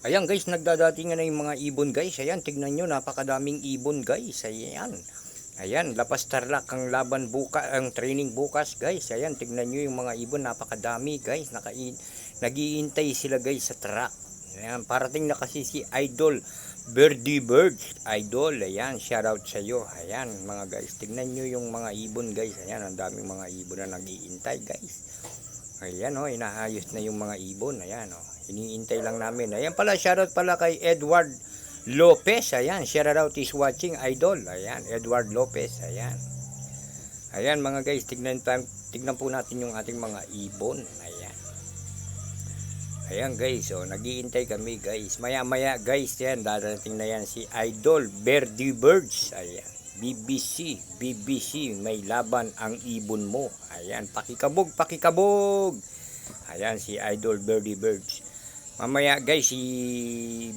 Ayan guys, nagdadatingan na yung mga ibon guys. Ayan, tignan nyo, napakadaming ibon guys. Ayan. Ayan, Lapas Tarlac ang laban bukas, ang training bukas guys. Ayan, tignan nyo yung mga ibon, napakadami guys. Nagiintay sila guys sa track. Ayan, parating na kasi si Idol Birdie Birds. Idol, ayan, shoutout sa iyo. Ayan, mga guys, tignan nyo yung mga ibon guys. Ayan, ang daming mga ibon na nagiintay guys. Ayan oh, inaayos na yung mga ibon. Ayan oh, iniintay lang namin. Ayan pala, shoutout pala kay Edward Lopez. Ayan, shoutout is watching, Idol. Ayan, Edward Lopez. Ayan. Ayan mga guys, tignan po natin yung ating mga ibon. Ayan. Ayan guys, oh, nagiintay kami guys. Maya-maya guys, yan, darating na yan si Idol Birdie Birds. Ayan. BBC, may laban ang ibon mo. Ayan, pakikabog. Ayan, si Idol Birdie Birds. Mamaya guys,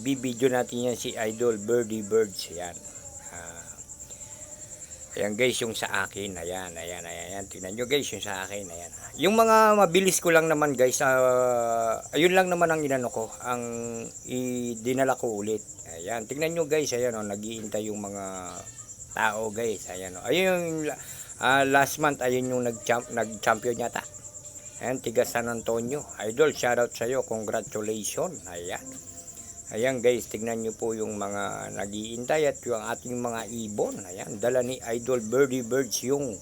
bibidyo natin yan si Idol Birdie Birds. Ayan. Ayan guys, yung sa akin. Ayan. Tingnan nyo guys, yung sa akin. Ayan. Yung mga mabilis ko lang naman guys, ayun lang naman ang inano ko, ang dinala ko ulit. Ayan, tingnan nyo guys, ayan o, nag-iintay yung mga tao guys. Ayan o, ayun yung last month, ayun yung nag-champion yata. Ayan, tiga San Antonio. Idol, shoutout sa iyo, congratulations. Ayan guys, tignan nyo po yung mga nag-iintay at yung ating mga ibon. Ayan, dala ni Idol Birdie Birds yung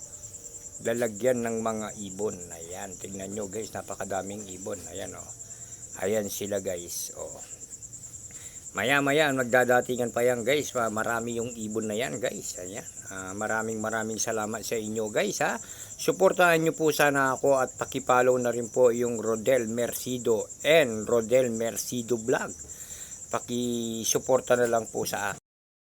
lalagyan ng mga ibon. Ayan, tignan nyo guys, napakadaming ibon. Ayan o, ayan sila guys. O, maya magdadatingan pa yan guys. Marami yung ibon na yan guys. Ayan, maraming salamat sa inyo guys ha. Suportahan nyo po sana ako at pakipollow na rin po yung Rodel Mercido and Rodel Mercido Vlog. Pakisuporta na lang po sa akin.